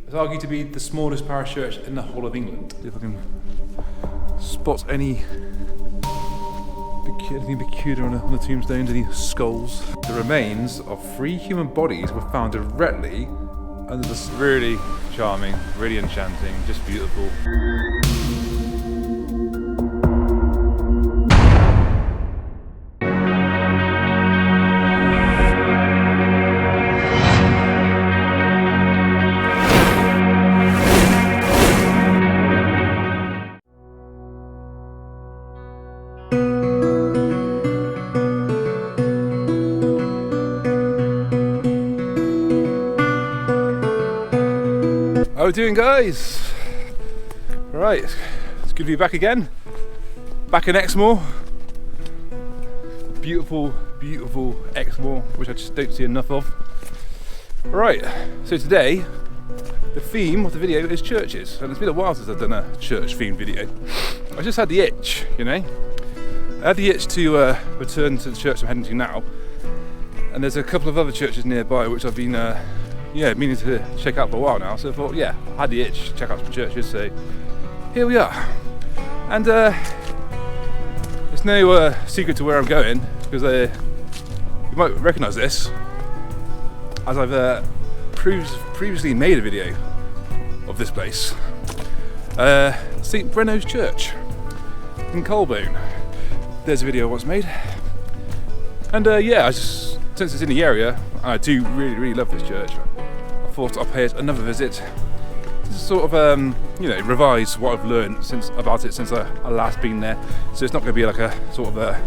It's argued to be the smallest parish church in the whole of England. See if I can spot anything peculiar on the tombstones, any skulls. The remains of 3 human bodies were found directly under this. Really charming, really enchanting, just beautiful. How are we doing, guys? Right, it's good to be back again. Back in Exmoor. Beautiful, beautiful Exmoor, which I just don't see enough of. Right, so today, the theme of the video is churches. And it's been a while since I've done a church-themed video. I just had the itch, you know? I had the itch to return to the church I'm heading to now. And there's a couple of other churches nearby which I've been meaning to check out for a while now, so I thought, I had the itch to check out some churches, so here we are. And it's no secret to where I'm going, because you might recognise this, as I've previously made a video of this place. St Brenno's Church in Culbone. There's a video I once made. And since it's in the area, I do really love this church. I thought I'd pay it another visit to sort of, revise what I've learned since I last been there. So it's not going to be like a sort of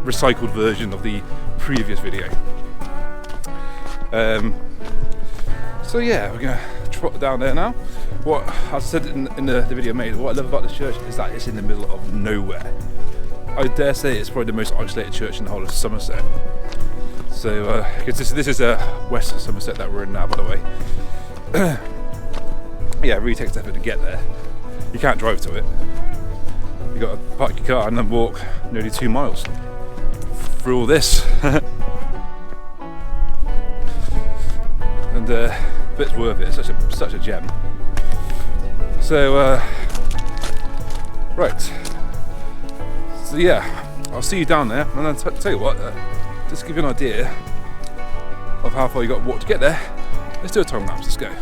recycled version of the previous video. We're going to trot down there now. What I said in the video made, what I love about this church is that it's in the middle of nowhere. I dare say it's probably the most isolated church in the whole of Somerset. So, because this is West Somerset that we're in now, by the way. It really takes effort to get there. You can't drive to it. You got to park your car and then walk nearly 2 miles through all this. And but it's worth it. It's such a gem. So, right. So I'll see you down there, and I'll tell you what, just to give you an idea of how far you got to walk to get there, let's do a time lapse, let's go.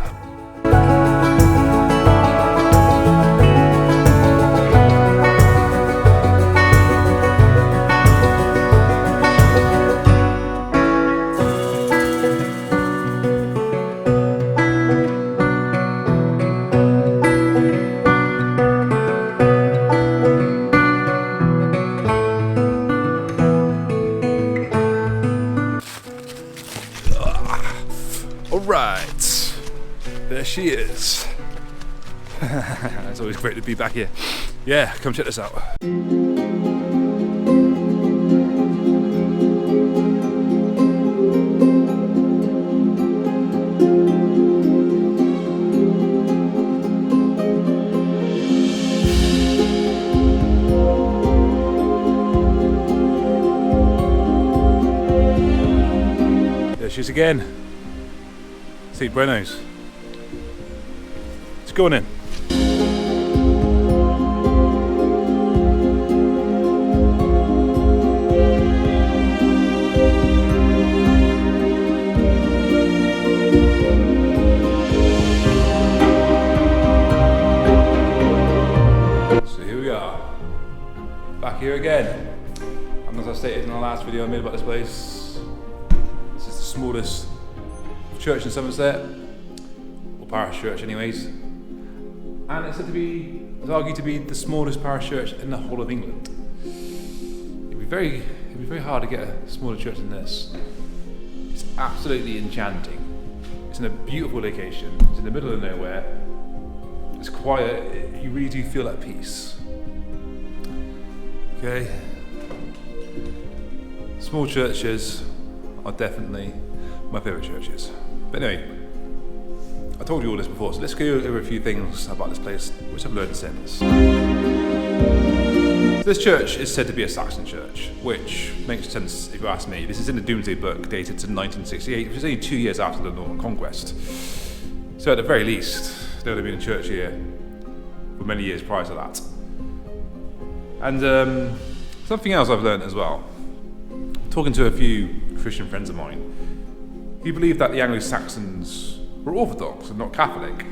Alright, there she is. It's always great to be back here. Yeah, come check this out. There she is again. St Brenno's. Let's go on in. So here we are, back here again. And as I stated in the last video I made about this place, this is the smallest church in Somerset, or parish church anyways, and it's argued to be the smallest parish church in the whole of England. It'd be very hard to get a smaller church than this. It's absolutely enchanting. It's in a beautiful location, it's in the middle of nowhere, it's quiet, you really do feel at peace. Okay, small churches are definitely my favourite churches. But anyway, I told you all this before, so let's go over a few things about this place which I've learned since. This church is said to be a Saxon church, which makes sense if you ask me. This is in the Domesday Book, dated to 1968, which is only 2 years after the Norman Conquest. So at the very least, there would have been a church here for many years prior to that. And something else I've learned as well, talking to a few Christian friends of mine, who believe that the Anglo-Saxons were Orthodox and not Catholic,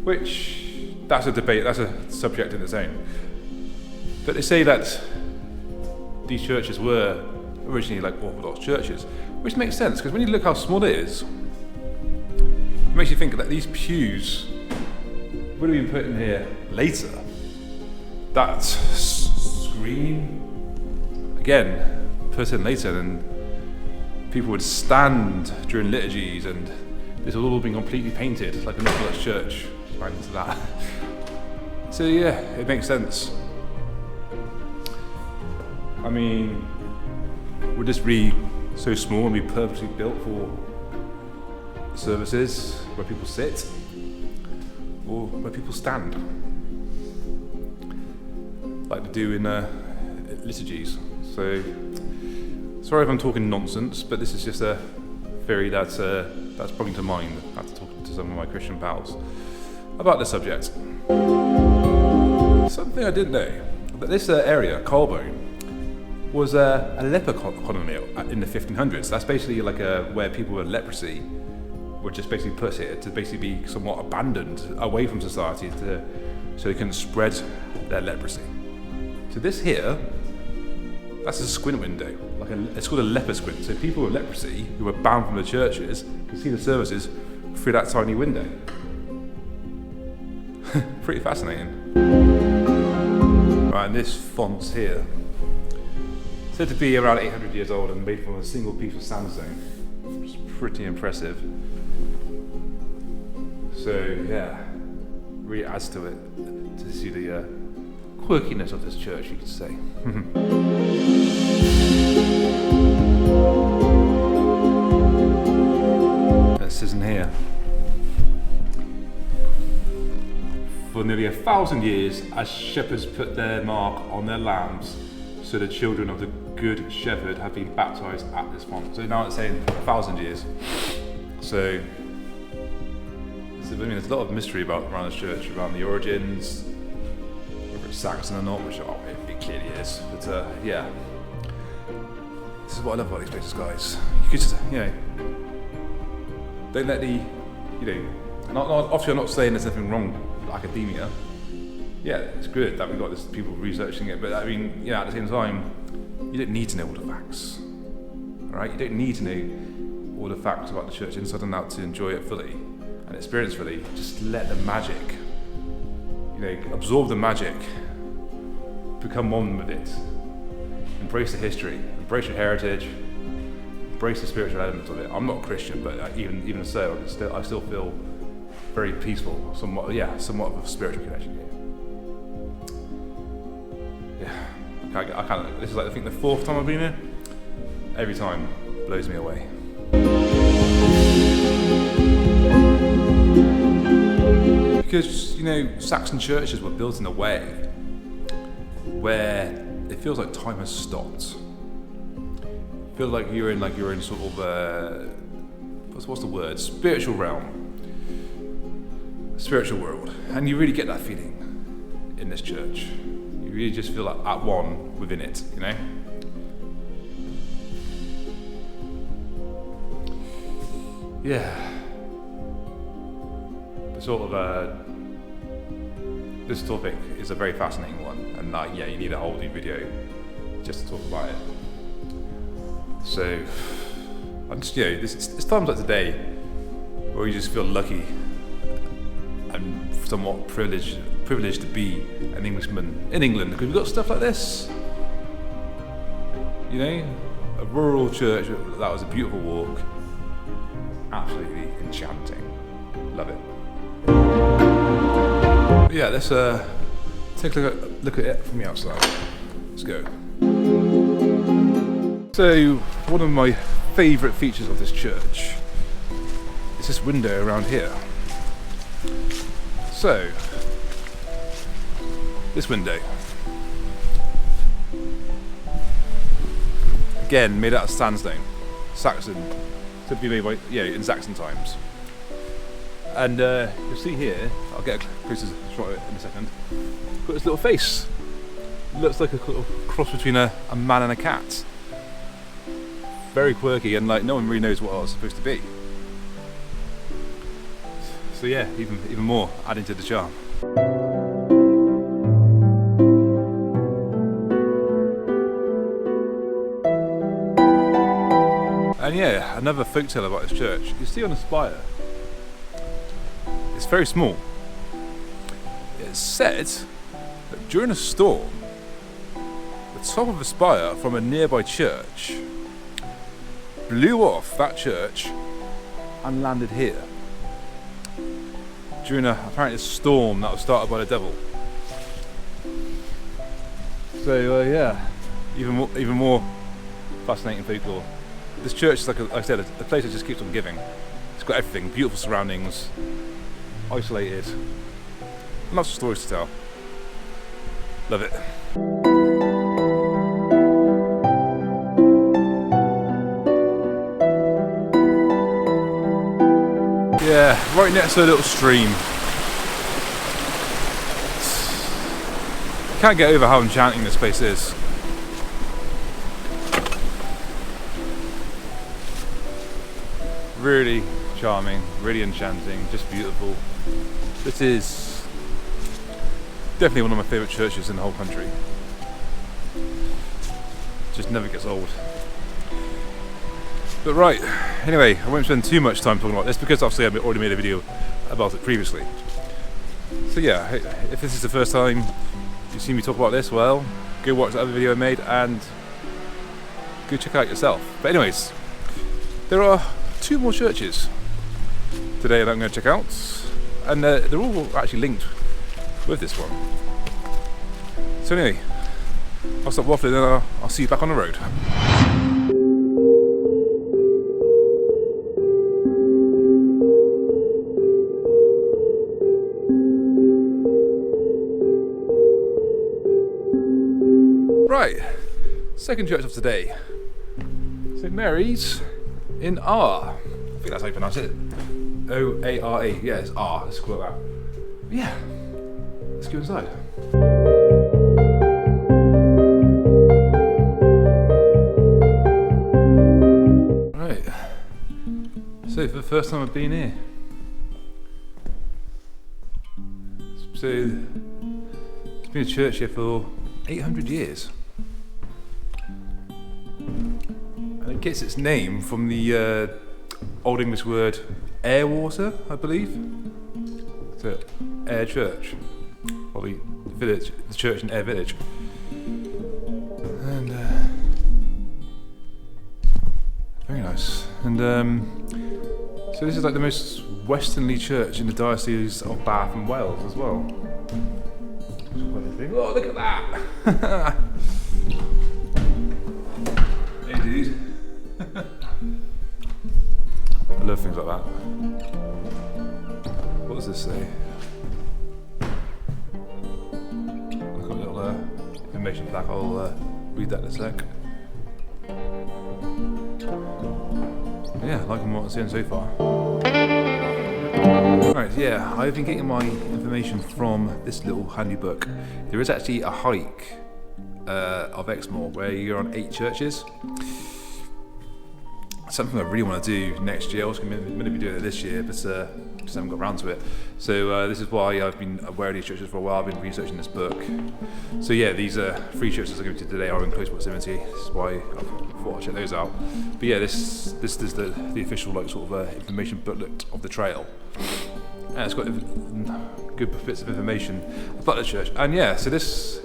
which, that's a debate, that's a subject in its own. But they say that these churches were originally like Orthodox churches, which makes sense, because when you look how small it is, it makes you think that these pews would have been put in here later. That screen, again, put in later, and people would stand during liturgies, and this would all been completely painted like an Orthodox church, right into that. So yeah, it makes sense. I mean, would this be so small and be purposely built for services where people sit or where people stand, like they do in liturgies? So, sorry if I'm talking nonsense, but this is just a theory that's sprung to mind after talking to some of my Christian pals about the subject. Something I didn't know, that this area, Culbone, was a leper colony in the 1500s. That's basically like where people with leprosy were just basically put here to basically be somewhat abandoned away from society so they can spread their leprosy. So this here, that's a squint window. It's called a leper squint. So people with leprosy who were banned from the churches can see the services through that tiny window. Pretty fascinating. Right, and this font's here, said to be around 800 years old and made from a single piece of sandstone. It's pretty impressive. So yeah, really adds to it to see the quirkiness of this church, you could say. It says in here, for nearly 1,000 years, as shepherds put their mark on their lambs, so the children of the good shepherd have been baptized at this font. So now it's saying 1,000 years. So I mean, there's a lot of mystery around this church, around the origins, whether it's Saxon or not, which it clearly is. But yeah, this is what I love about these places, guys. You could just, don't let the, obviously I'm not saying there's nothing wrong with academia. Yeah, it's good that we've got this people researching it, but I mean, at the same time, you don't need to know all the facts, right? You don't need to know all the facts about the church inside and out to enjoy it fully and experience fully. Just let the magic, absorb the magic, become one with it. Embrace the history, embrace your heritage, embrace the spiritual elements of it. I'm not a Christian, but even so, I still feel very peaceful, somewhat of a spiritual connection here. I can't. This is I think the 4th time I've been here. Every time blows me away. Because Saxon churches were built in a way where it feels like time has stopped. It feels like you're in sort of what's the word? Spiritual realm, spiritual world, and you really get that feeling in this church. You really just feel like at one within it, Yeah. The sort of this topic is a very fascinating one, and you need a whole new video just to talk about it. So I'm just it's times like today where you just feel lucky and somewhat privileged to be an Englishman in England, because we've got stuff like this. A rural church that was a beautiful walk, absolutely enchanting. Love it. But yeah, let's take a look at it from the outside. Let's go. So one of my favourite features of this church is this window around here. So this window, again made out of sandstone, Saxon, to be made by in Saxon times. And you'll see here, I'll get a closer shot of it in a second. Got this little face. Looks like a little cross between a man and a cat. Very quirky, and like no one really knows what it's supposed to be. So yeah, even more adding to the charm. And yeah, another folk tale about this church. You see on the spire, it's very small. It's said that during a storm, the top of a spire from a nearby church blew off that church and landed here during apparently a storm that was started by the devil. So yeah, even more fascinating folklore. This church is like I said, a place that just keeps on giving. It's got everything, beautiful surroundings, isolated, lots of stories to tell. Love it. Yeah, right next to a little stream. Can't get over how enchanting this place is. Really charming, really enchanting, just beautiful. This is definitely one of my favourite churches in the whole country. Just never gets old. But right, anyway, I won't spend too much time talking about this because obviously I've already made a video about it previously. So yeah, if this is the first time you've seen me talk about this, well, go watch the other video I made and go check it out yourself. But anyways, there are 2 more churches today that I'm going to check out, and they're all actually linked with this one. So anyway, I'll stop waffling and I'll see you back on the road. Right, second church of today, St Mary's in Oare. I think that's how you pronounce it. O-A-R-E. Yeah, it's R. Let's call it that. But yeah, let's go inside. Right. So for the first time I've been here. So it's been a church here for 800 years. And it gets its name from the Old English word air water, I believe. So Air Church, or the village, the church in Air Village. And very nice. And so this is like the most westernly church in the diocese of Bath and Wales as well. Oh, look at that! Hey, dude. I love things like that. What does this say? I've got a little information plaque. I'll read that in a sec. Yeah, liking what I'm seeing so far. Right, yeah, I've been getting my information from this little handy book. There is actually a hike of Exmoor where you're on 8 churches. Something I really want to do next year. I was going to be doing it this year, but just haven't got around to it. So this is why I've been aware of these churches for a while. I've been researching this book. So yeah, these 3 churches I'm going to today are in close proximity. This is why I thought I'd check those out. But yeah, this is the official like sort of information booklet of the trail. And it's got good bits of information about the church. And yeah, so this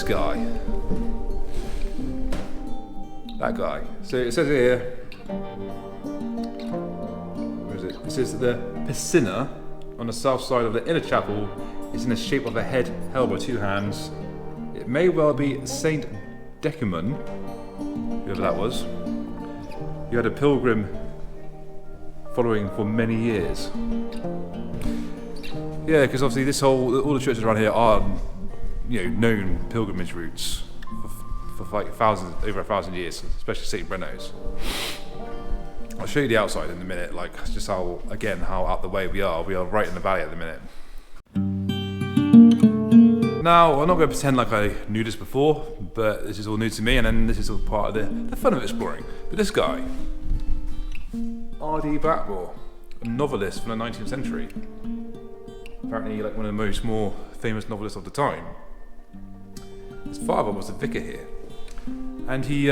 guy, that guy. So it says here, where is it? It says that the piscina on the south side of the inner chapel is in the shape of a head held by 2 hands. It may well be Saint Decumon, whoever that was. He had a pilgrim following for many years. Yeah, because obviously all the churches around here are, known pilgrimage routes for for like over 1,000 years, especially St. Brenno's. I'll show you the outside in a minute, like just how out the way we are. We are right in the valley at the minute. Now, I'm not going to pretend like I knew this before, but this is all new to me, and then this is all part of the fun of exploring. But this guy, R.D. Blackmore, a novelist from the 19th century, apparently like one of the more famous novelists of the time. His father was a vicar here, and he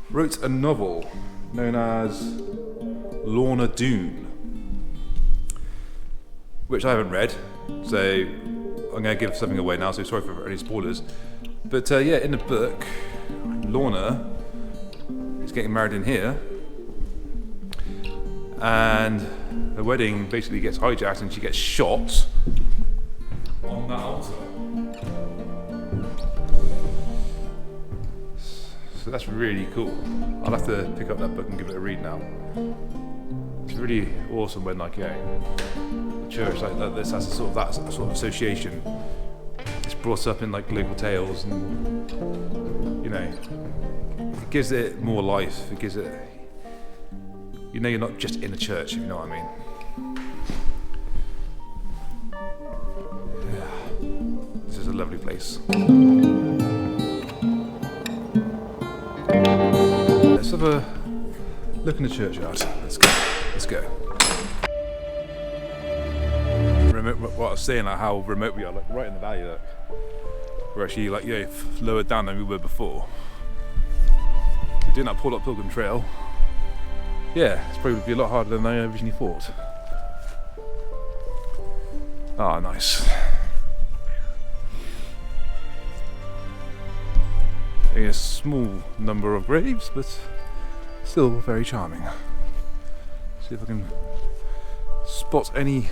wrote a novel known as Lorna Doone, which I haven't read, so I'm going to give something away now, so sorry for any spoilers. But yeah, in the book, Lorna is getting married in here, and the wedding basically gets hijacked and she gets shot on that altar. So that's really cool. I'll have to pick up that book and give it a read now. It's really awesome when like the church like this has that sort of association. It's brought up in like local tales, and you know, it gives it more life. It gives it, you know, you're not just in a church, if you know what I mean. Yeah, this is a lovely place. Let's have a look in the churchyard. Let's go. Let's go. What I was saying, like how remote we are, like right in the valley. Look, we're actually like lower down than we were before. We're doing that Pull Up Pilgrim Trail. Yeah, it's probably be a lot harder than I originally thought. Ah, nice. A small number of graves, but still very charming. See if I can spot anything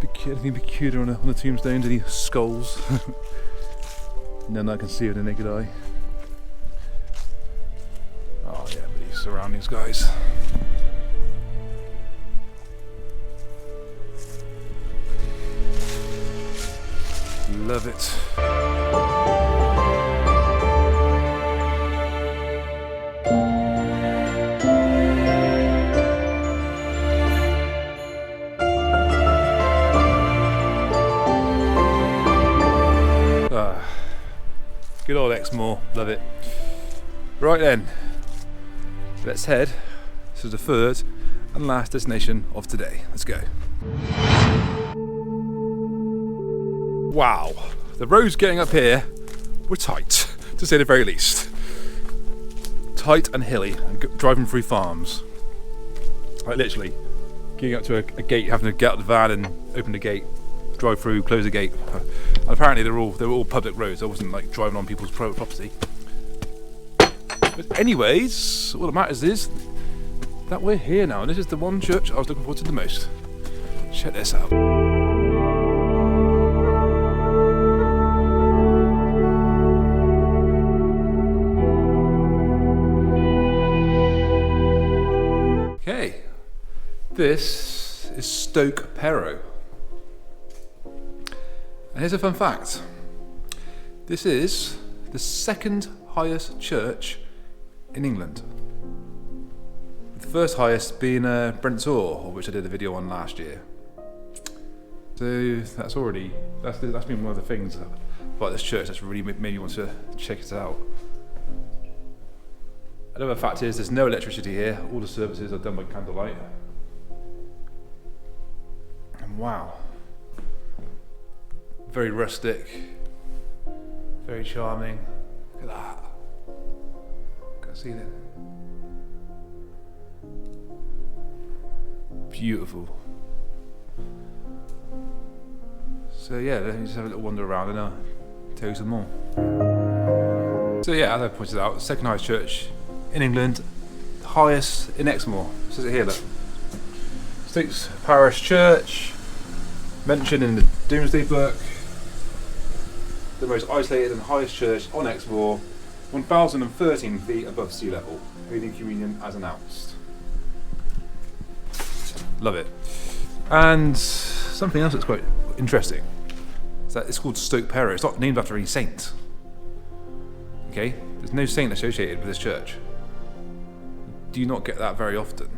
peculiar on the tombstones, any skulls. None that I can see with the naked eye. Oh yeah, but these surroundings, guys. Love it. Good old Exmoor, love it. Right then, let's head to the third and last destination of today. Let's go. Wow, the roads getting up here were tight, to say the very least. Tight and hilly, and driving through farms. Like literally, getting up to a gate, having to get out of the van and open the gate, drive through, close the gate. And apparently they were all public roads. I wasn't like driving on people's private property. But anyways, all that matters is that we're here now, and this is the one church I was looking forward to the most. Check this out. Okay, this is Stoke Pero. And here's a fun fact. This is the second highest church in England. The first highest being Brent's Oare, which I did a video on last year. So that's been one of the things about this church that's really made me want to check it out. Another fact is there's no electricity here. All the services are done by candlelight. And wow. Very rustic, very charming. Look at that. Can't see that. Beautiful. So yeah, let me just have a little wander around and I'll tell you some more. So yeah, as I pointed out, second highest church in England, highest in Exmoor. It says it here, look. Stoke's Parish Church, mentioned in the Domesday Book. The most isolated and highest church on Exmoor, 1,013 feet above sea level, holding communion as announced. Love it. And something else that's quite interesting is that it's called Stoke Pero. It's not named after any saint. Okay, there's no saint associated with this church. Do you not get that very often?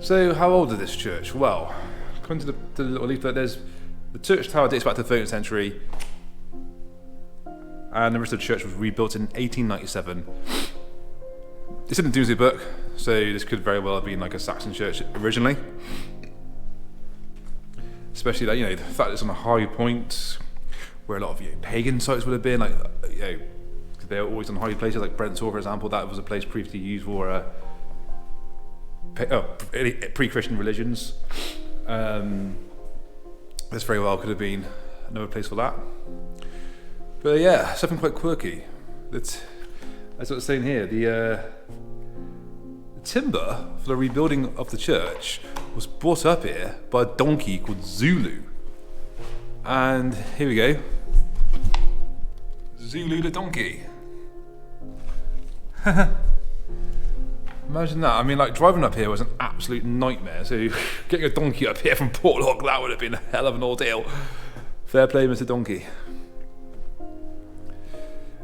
So, how old is this church? Well, according to the little leaflet, there's the church tower dates back to the 13th century, and the rest of the church was rebuilt in 1897. It's in the Domesday Book, so this could very well have been like a Saxon church originally. Especially that, the fact that it's on a high point where a lot of pagan sites would have been, like they're always on high places, like Brentford, for example. That was a place previously used for pre-Christian religions. This very well could have been another place for that. But yeah, something quite quirky. That's what it's saying here. The timber for the rebuilding of the church was brought up here by a donkey called Zulu. And here we go. Zulu the donkey. Imagine that. I mean, like, driving up here was an absolute nightmare. So getting a donkey up here from Portlock, that would have been a hell of an ordeal. Fair play, Mr. Donkey.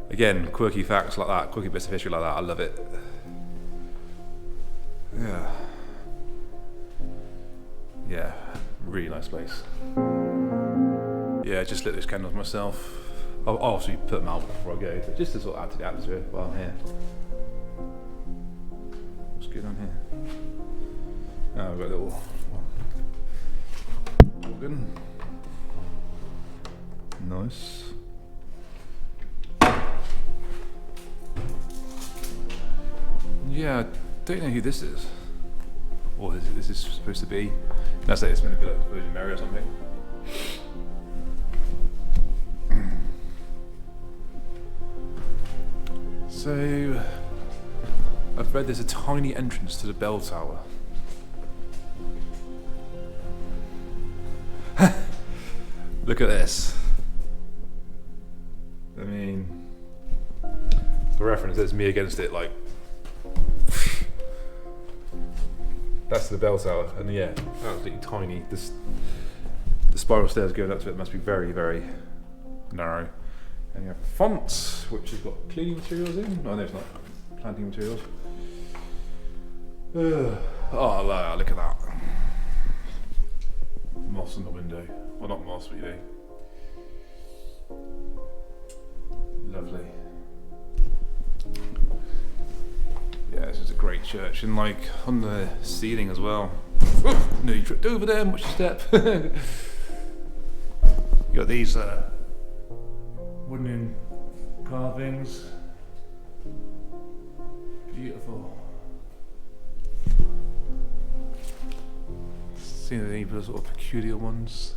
Again, quirky facts like that, quirky bits of history like that, I love it. Yeah, really nice place. Yeah, just lit those candles myself. I'll obviously put them out before I go, but just to sort of add to the atmosphere while I'm here. What's good on here? Oh, we've got a little organ. Nice. Yeah, I don't know who this is. Or this is supposed to be. That's like it's meant to be like Virgin Mary or something. So, I've read there's a tiny entrance to the bell tower. Look at this. I mean, for reference, there's me against it, like. That's the bell tower, and yeah, absolutely tiny. The spiral stairs going up to it must be very, very narrow. And you have fonts, which has got cleaning materials in. No, it's not. Planting materials. Oh, look at that. Moss on the window. Well, not moss, but lovely. Yeah, this is a great church, and like on the ceiling as well. Oh, no, you tripped over there, watch your step. You got these wooden carvings. Beautiful. Seen any of those sort of peculiar ones.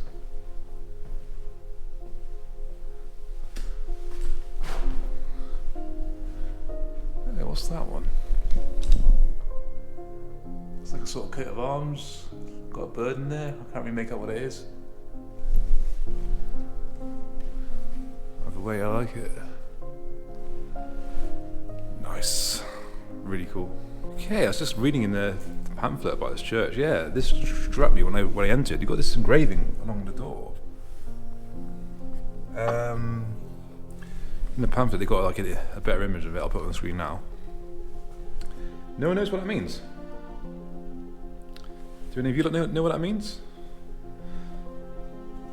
Hey, what's that one? It's like a sort of coat of arms. Got a bird in there. I can't really make out what it is. Either way, I like it. Nice. Really cool. Okay, I was just reading in the pamphlet about this church. Yeah, this struck me when I entered. You got this engraving along the door. In the pamphlet, they got like a better image of it. I'll put it on the screen now. No one knows what that means. Do any of you know what that means?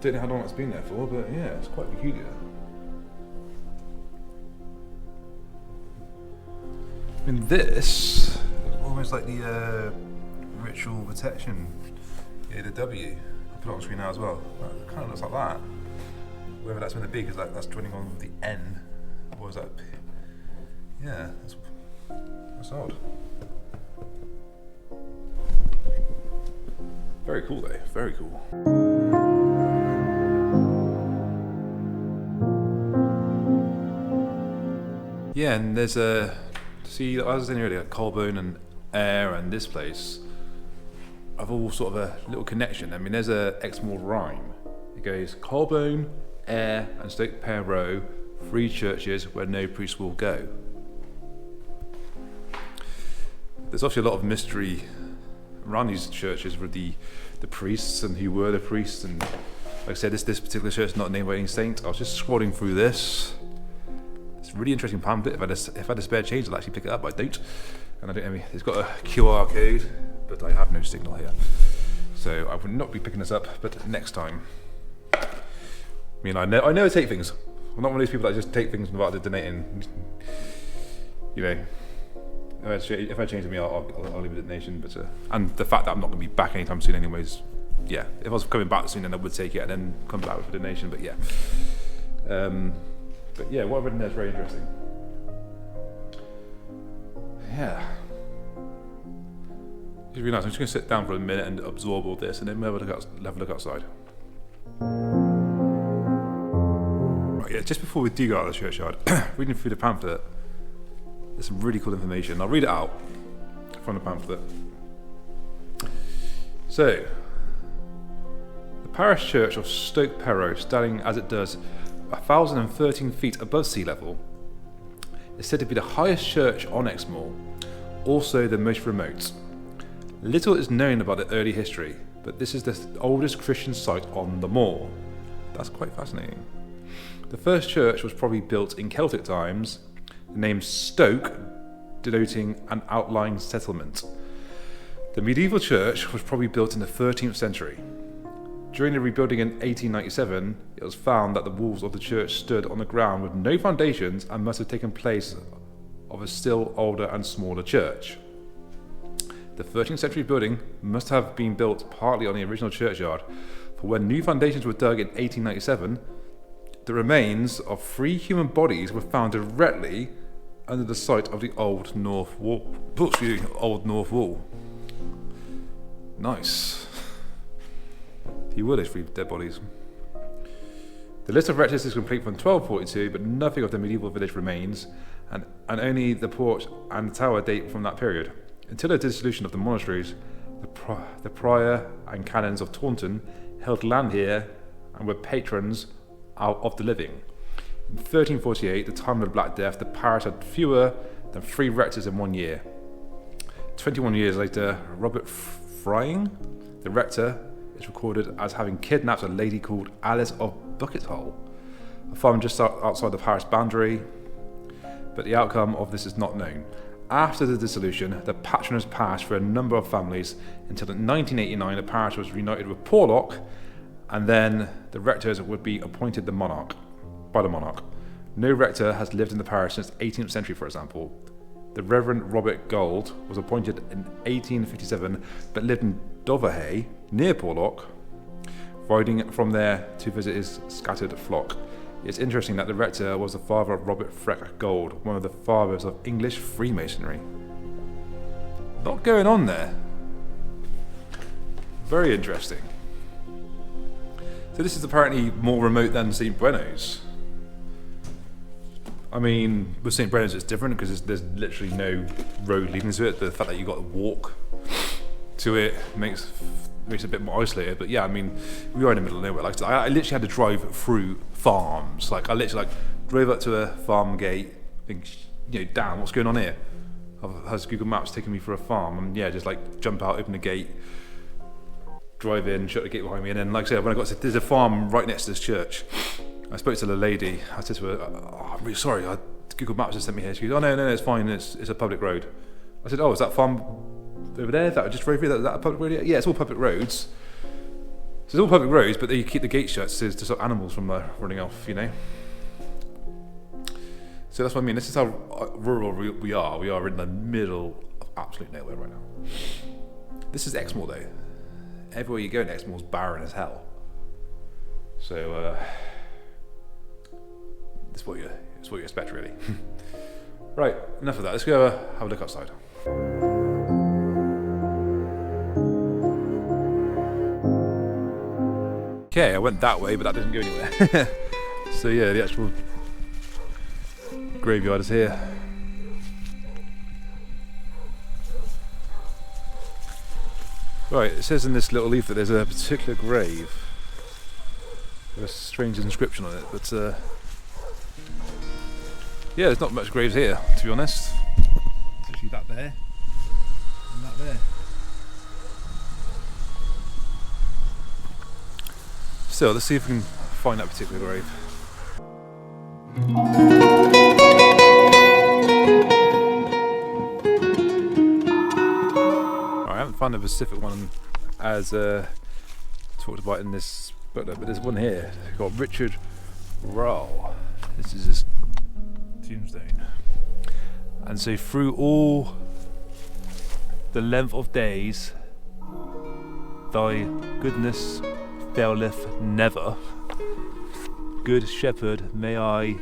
Don't know how long it's been there for, but yeah, it's quite peculiar. I mean, this is almost like the ritual protection. Yeah, the W. I'll put it on the screen now as well. It kind of looks like that. Whether that's meant to be, because that's joining on with the N, or is that? Yeah, that's odd. Very cool though, very cool. Yeah, and there's see, as I was saying earlier, Culbone and Oare and this place have all sort of a little connection. I mean, there's a Exmoor rhyme. It goes, Culbone, Oare and Stoke Pair Row, 3 churches where no priest will go. There's obviously a lot of mystery around these churches with the priests and who were the priests, and like I said, this particular church is not named by any saint. I was just scrolling through this, really interesting pamphlet. If I had a spare change, I'd actually pick it up, but I don't. And I don't. I mean, it's got a QR code, but I have no signal here, so I would not be picking this up. But next time, I mean, I never take things. I'm not one of those people that just take things without donating. You know, if I change me, I'll leave a donation. But and the fact that I'm not going to be back anytime soon, anyways. Yeah, if I was coming back soon, then I would take it and then come back with a donation. But yeah, what I've written there is very interesting. Yeah, it's really nice. I'm just going to sit down for a minute and absorb all this, and then we'll have a look outside. Right, yeah, just before we do go out of the churchyard, reading through the pamphlet, there's some really cool information. I'll read it out from the pamphlet. So, the parish church of Stoke, standing as it does 1,013 feet above sea level, is said to be the highest church on Exmoor, also the most remote. Little is known about the early history, but this is the oldest Christian site on the moor. That's quite fascinating. The first church was probably built in Celtic times, the name Stoke denoting an outlying settlement. The medieval church was probably built in the 13th century. During the rebuilding in 1897, it was found that the walls of the church stood on the ground with no foundations and must have taken place of a still older and smaller church. The 13th century building must have been built partly on the original churchyard, for when new foundations were dug in 1897, the remains of 3 human bodies were found directly under the site of the Old North Wall. Nice. He would have 3 dead bodies. The list of rectors is complete from 1242, but nothing of the medieval village remains, and only the porch and the tower date from that period. Until the dissolution of the monasteries, the prior and canons of Taunton held land here and were patrons of the living. In 1348, the time of the Black Death, the parish had fewer than 3 rectors in 1 year. 21 years later, Robert Frying, the rector, is recorded as having kidnapped a lady called Alice of Buckethole, a farm just outside the parish boundary, but the outcome of this is not known. After the dissolution, the patronage passed for a number of families until in 1989 the parish was reunited with Porlock, and then the rectors would be appointed by the monarch. No rector has lived in the parish since the 18th century, for example. The Reverend Robert Gould was appointed in 1857, but lived in Doverhay, near Porlock, riding from there to visit his scattered flock. It's interesting that the rector was the father of Robert Freck Gould, one of the fathers of English Freemasonry. A lot going on there. Very interesting. So this is apparently more remote than St. Brenno's. I mean, with St. Brenno's it's different because there's literally no road leading to it. The fact that you've got to walk to it makes it a bit more isolated. But yeah, I mean, we are in the middle of nowhere. Like I literally had to drive through farms. Like I literally drove up to a farm gate, think, damn, what's going on here? Has Google Maps taken me for a farm? And yeah, just jump out, open the gate, drive in, shut the gate behind me, and then like I said, when I got to, there's a farm right next to this church. I spoke to the lady. I said to her, I'm really sorry, Google Maps has sent me here. She goes, oh no, it's fine, it's a public road. I said, oh, is that farm over there that I just drove through, is that a public road? Yeah, it's all public roads. So it's all public roads, but you keep the gate shut to stop animals from running off, So that's what I mean. This is how rural we are. We are in the middle of absolute nowhere right now. This is Exmoor though. Everywhere you go in Exmoor is barren as hell. So it's what you expect really. Right, enough of that. Let's go have a look outside. Okay, I went that way, but that doesn't go anywhere. So yeah, the actual graveyard is here. Right, it says in this little leaf that there's a particular grave with a strange inscription on it, but yeah, there's not much graves here, to be honest. There's actually that there, and that there. Still, let's see if we can find that particular grave. haven't found a specific one as talked about in this book, but there's one here called Richard Rowe. This is his tombstone. And so through all the length of days, thy goodness faileth never. Good shepherd, may I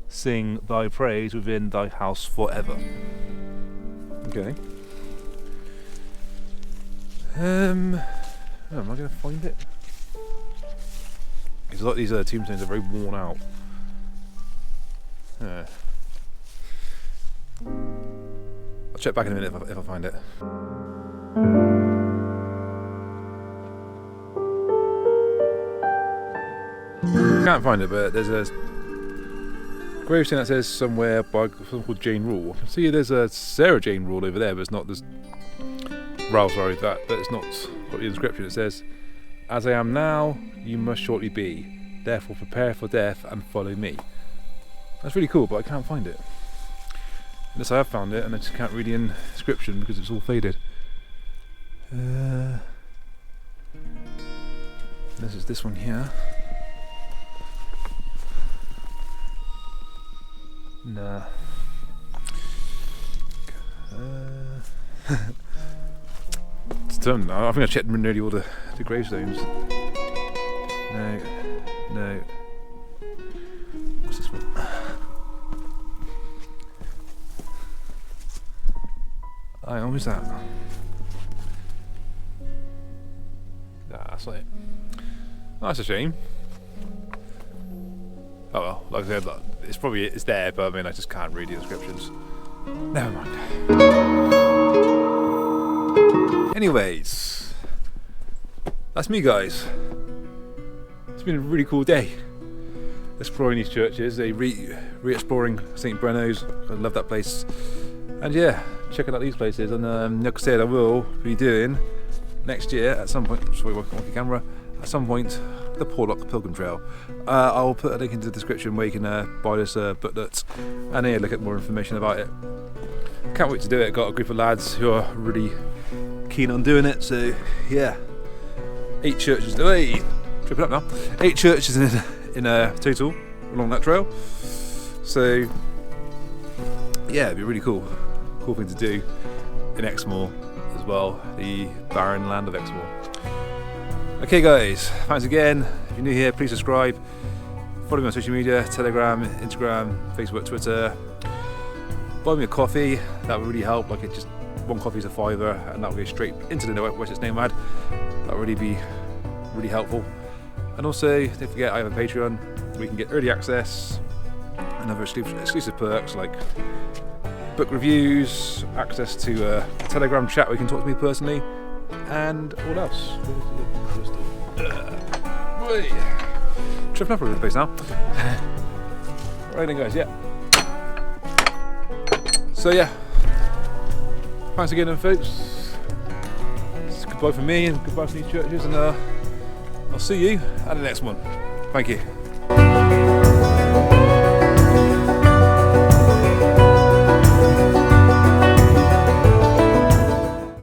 sing thy praise within thy house forever. Okay. Am I going to find it? Because a lot of these tombstones are very worn out. I'll check back in a minute if I find it. Can't find it, but there's a gravestone that says somewhere by someone called Jane Rule. I can see there's a Sarah Jane Rule over there, but it's not this. Sorry, but it's not got the inscription. It says, "As I am now, you must shortly be. Therefore, prepare for death and follow me." That's really cool, but I can't find it. Unless I have found it, and I just can't read the inscription because it's all faded. This is this one here. Nah. I think I checked nearly all the gravestones. No. What's this one? What was that? Nah, that's not it. Oh, that's a shame. Oh well, like I said, it's there, but I mean I just can't read the inscriptions. Never mind. Anyways, that's me, guys. It's been a really cool day exploring these churches, re-exploring St. Brenno's. I love that place. And yeah, checking out these places. And like I said, I will be doing next year at some point. Sorry, working on the camera. At some point, the Porlock Pilgrim Trail. I'll put a link into the description where you can buy this booklet and look at more information about it. Can't wait to do it. Got a group of lads who are really keen on doing it. So yeah, 8 churches. Tripping up now. 8 churches in total along that trail. So yeah, it'd be really cool thing to do in Exmoor as well, the barren land of Exmoor. Okay guys, thanks again. If you're new here, please subscribe. Follow me on social media, Telegram, Instagram, Facebook, Twitter. Buy me a coffee, that would really help. Like, just one coffee is £5 and that will go straight into the What's Its Name ad. That would really be really helpful. And also, don't forget I have a Patreon where you can get early access and other exclusive perks like book reviews, access to a Telegram chat where you can talk to me personally, and what else? Tripping up all over the place now. Right then guys, yeah. So yeah, thanks again then folks. It's goodbye from me and goodbye from these churches, and I'll see you at the next one. Thank you.